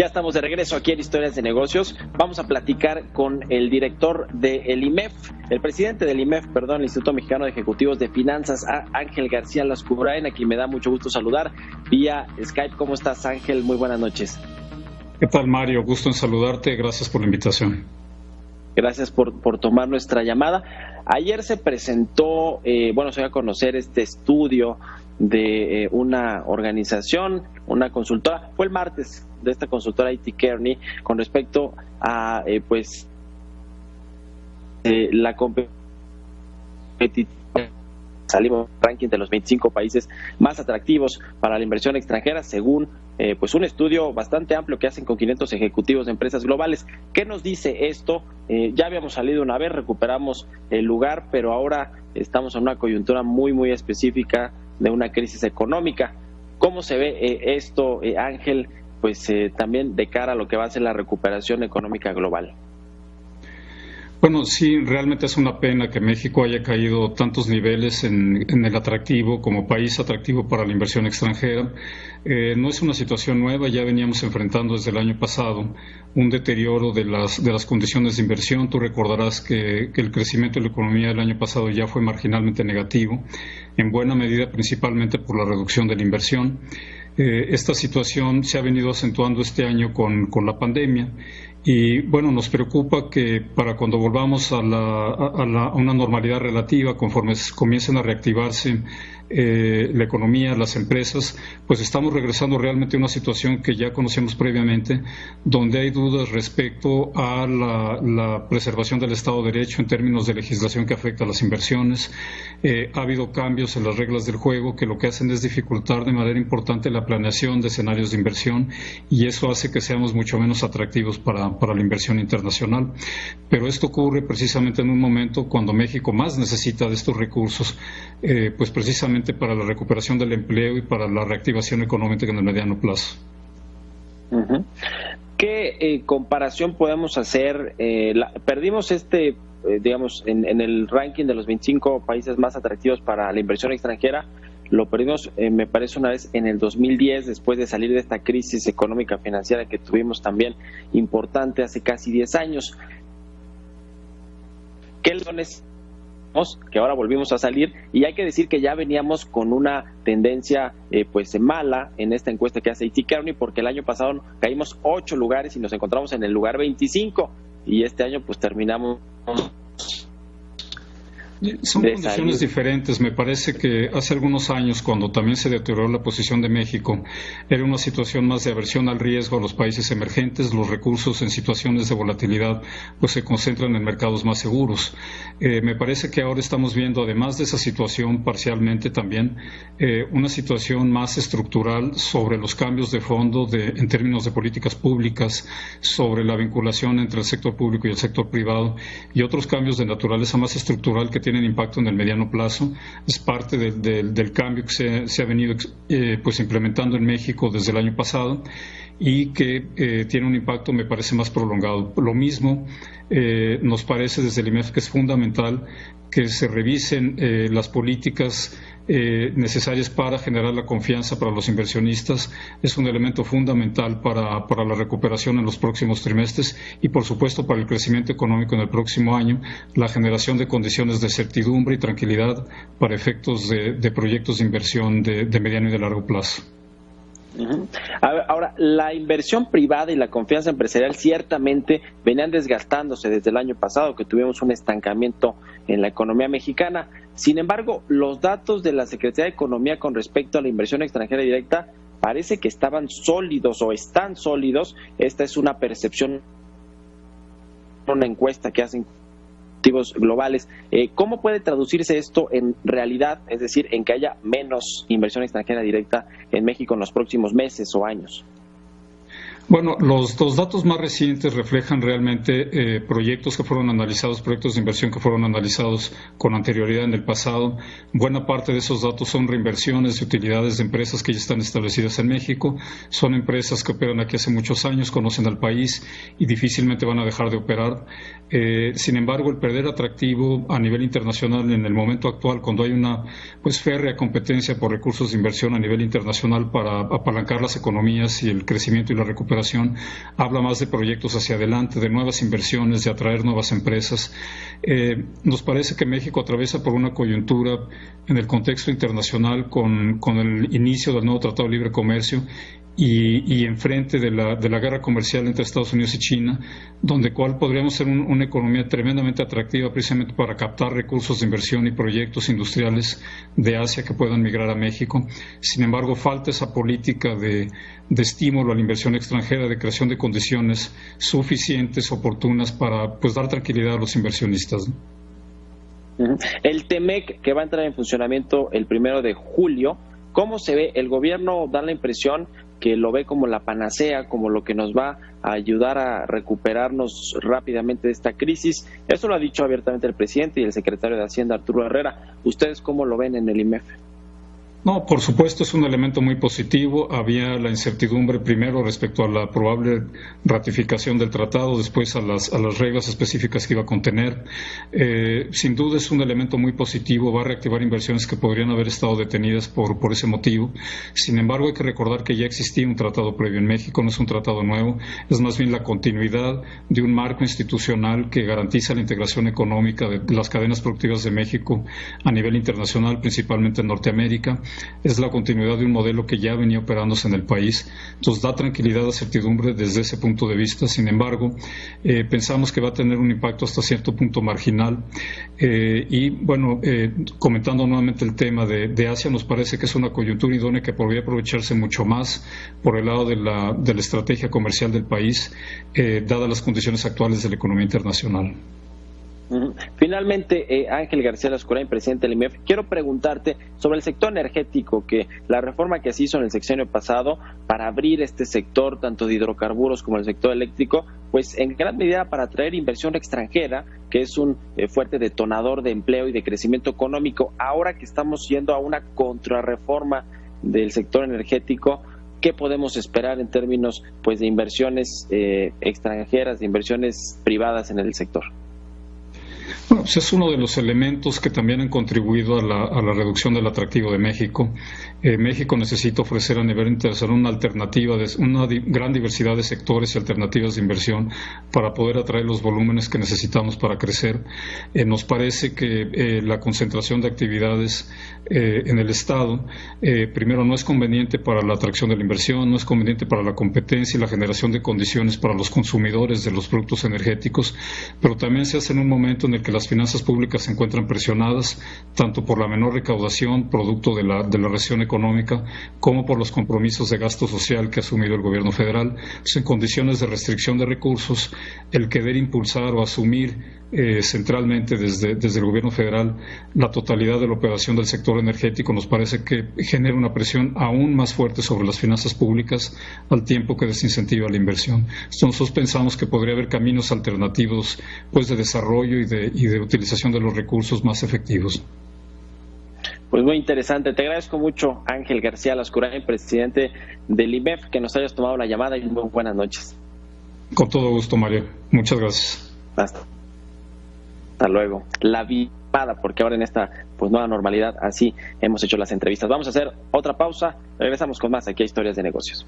Ya estamos de regreso aquí en Historias de Negocios. Vamos a platicar con el director del IMEF, el presidente del IMEF, perdón, el Instituto Mexicano de Ejecutivos de Finanzas, Ángel García Lascurain, a quien me da mucho gusto saludar vía Skype. ¿Cómo estás, Ángel? Muy buenas noches. ¿Qué tal, Mario? Gusto en saludarte. Gracias por la invitación. Gracias por tomar nuestra llamada. Ayer se presentó, se dio a conocer este estudio de una organización, una consultora, fue el martes, de esta consultora IT Kearney, con respecto a la competitividad. Salimos en el ranking de los 25 países más atractivos para la inversión extranjera, según un estudio bastante amplio que hacen con 500 ejecutivos de empresas globales. ¿Qué nos dice esto? Ya habíamos salido una vez, recuperamos el lugar, pero ahora estamos en una coyuntura muy específica de una crisis económica. ¿Cómo se ve esto, Ángel, también de cara a lo que va a ser la recuperación económica global? Bueno, sí, realmente es una pena que México haya caído tantos niveles en el atractivo como país atractivo para la inversión extranjera. No es una situación nueva, ya veníamos enfrentando desde el año pasado un deterioro de las condiciones de inversión. Tú recordarás que el crecimiento de la economía del año pasado ya fue marginalmente negativo, en buena medida principalmente por la reducción de la inversión. Esta situación se ha venido acentuando este año con la pandemia. Y nos preocupa que para cuando volvamos a una normalidad relativa, conforme comiencen a reactivarse la economía, las empresas, pues estamos regresando realmente a una situación que ya conocemos previamente, donde hay dudas respecto a la preservación del Estado de Derecho en términos de legislación que afecta a las inversiones. Ha habido cambios en las reglas del juego que lo que hacen es dificultar de manera importante la planeación de escenarios de inversión, y eso hace que seamos mucho menos atractivos para la inversión internacional. Pero esto ocurre precisamente en un momento cuando México más necesita de estos recursos, pues precisamente para la recuperación del empleo y para la reactivación económica en el mediano plazo. ¿Qué comparación podemos hacer? Perdimos en el ranking de los 25 países más atractivos para la inversión extranjera. Lo perdimos, me parece, una vez en el 2010, después de salir de esta crisis económica financiera que tuvimos también importante hace casi 10 años. ¿Qué lecciones que ahora volvimos a salir? Y hay que decir que ya veníamos con una tendencia mala en esta encuesta que hace IT Kearney, porque el año pasado caímos 8 lugares y nos encontramos en el lugar 25, y este año terminamos. Son condiciones diferentes. Me parece que hace algunos años, cuando también se deterioró la posición de México, era una situación más de aversión al riesgo a los países emergentes. Los recursos en situaciones de volatilidad se concentran en mercados más seguros. Me parece que ahora estamos viendo, además de esa situación parcialmente también, una situación más estructural sobre los cambios de fondo en términos de políticas públicas, sobre la vinculación entre el sector público y el sector privado, y otros cambios de naturaleza más estructural que tienen impacto en el mediano plazo. Es parte del cambio que se ha venido implementando en México desde el año pasado, y que tiene un impacto, me parece, más prolongado. Lo mismo nos parece desde el IMEF que es fundamental que se revisen las políticas necesarias para generar la confianza para los inversionistas. Es un elemento fundamental para la recuperación en los próximos trimestres y, por supuesto, para el crecimiento económico en el próximo año, la generación de condiciones de certidumbre y tranquilidad para efectos de proyectos de inversión de mediano y de largo plazo. Ahora, la inversión privada y la confianza empresarial ciertamente venían desgastándose desde el año pasado, que tuvimos un estancamiento en la economía mexicana. Sin embargo, los datos de la Secretaría de Economía con respecto a la inversión extranjera directa parece que estaban sólidos o están sólidos. Esta es una percepción, una encuesta que hacen globales. ¿Cómo puede traducirse esto en realidad, es decir, en que haya menos inversión extranjera directa en México en los próximos meses o años? Bueno, los datos más recientes reflejan realmente proyectos que fueron analizados, proyectos de inversión que fueron analizados con anterioridad en el pasado. Buena parte de esos datos son reinversiones de utilidades de empresas que ya están establecidas en México. Son empresas que operan aquí hace muchos años, conocen al país y difícilmente van a dejar de operar. Sin embargo, el perder atractivo a nivel internacional en el momento actual, cuando hay una férrea competencia por recursos de inversión a nivel internacional para apalancar las economías y el crecimiento y la recuperación reactivación, habla más de proyectos hacia adelante, de nuevas inversiones, de atraer nuevas empresas. Nos parece que México atraviesa por una coyuntura en el contexto internacional con el inicio del nuevo Tratado de Libre Comercio y enfrente de la guerra comercial entre Estados Unidos y China, donde cual podríamos ser una economía tremendamente atractiva precisamente para captar recursos de inversión y proyectos industriales de Asia que puedan migrar a México. Sin embargo, falta esa política de estímulo a la inversión extranjera, de creación de condiciones suficientes, oportunas para pues dar tranquilidad a los inversionistas, ¿no? El TEMEC, que va a entrar en funcionamiento el 1 de julio, ¿cómo se ve? El gobierno da la impresión que lo ve como la panacea, como lo que nos va a ayudar a recuperarnos rápidamente de esta crisis. Eso lo ha dicho abiertamente el presidente y el secretario de Hacienda, Arturo Herrera. ¿Ustedes cómo lo ven en el IMEF? No, por supuesto es un elemento muy positivo. Había la incertidumbre primero respecto a la probable ratificación del tratado, después a las reglas específicas que iba a contener. Sin duda es un elemento muy positivo, va a reactivar inversiones que podrían haber estado detenidas por ese motivo. Sin embargo, hay que recordar que ya existía un tratado previo en México, no es un tratado nuevo, es más bien la continuidad de un marco institucional que garantiza la integración económica de las cadenas productivas de México a nivel internacional, principalmente en Norteamérica. Es la continuidad de un modelo que ya venía operándose en el país. Entonces da tranquilidad, da certidumbre desde ese punto de vista. Sin embargo, pensamos que va a tener un impacto hasta cierto punto marginal. Y bueno, comentando nuevamente el tema de Asia, nos parece que es una coyuntura idónea que podría aprovecharse mucho más por el lado de la estrategia comercial del país, dadas las condiciones actuales de la economía internacional. Finalmente, Ángel García Lascurain, presidente del IMEF, quiero preguntarte sobre el sector energético, que la reforma que se hizo en el sexenio pasado para abrir este sector, tanto de hidrocarburos como el sector eléctrico, pues en gran medida para atraer inversión extranjera, que es un fuerte detonador de empleo y de crecimiento económico. Ahora que estamos yendo a una contrarreforma del sector energético, ¿qué podemos esperar en términos pues de inversiones extranjeras, de inversiones privadas en el sector? Bueno, pues es uno de los elementos que también han contribuido a la reducción del atractivo de México. México necesita ofrecer a nivel internacional una alternativa, una gran diversidad de sectores y alternativas de inversión para poder atraer los volúmenes que necesitamos para crecer. Nos parece que la concentración de actividades en el Estado, primero, no es conveniente para la atracción de la inversión, no es conveniente para la competencia y la generación de condiciones para los consumidores de los productos energéticos, pero también se hace en un momento en el que las finanzas públicas se encuentran presionadas tanto por la menor recaudación producto de la recesión económica como por los compromisos de gasto social que ha asumido el gobierno federal. Pues en condiciones de restricción de recursos, el querer impulsar o asumir centralmente desde el gobierno federal la totalidad de la operación del sector energético nos parece que genera una presión aún más fuerte sobre las finanzas públicas al tiempo que desincentiva la inversión. Nosotros pensamos que podría haber caminos alternativos pues de desarrollo y de utilización de los recursos más efectivos. Pues muy interesante. Te agradezco mucho, Ángel García Lascurain, presidente del IMEF, que nos hayas tomado la llamada y muy buenas noches. Con todo gusto, Mario. Muchas gracias. Hasta luego. La vipada, porque ahora en esta pues nueva normalidad así hemos hecho las entrevistas. Vamos a hacer otra pausa. Regresamos con más aquí a Historias de Negocios.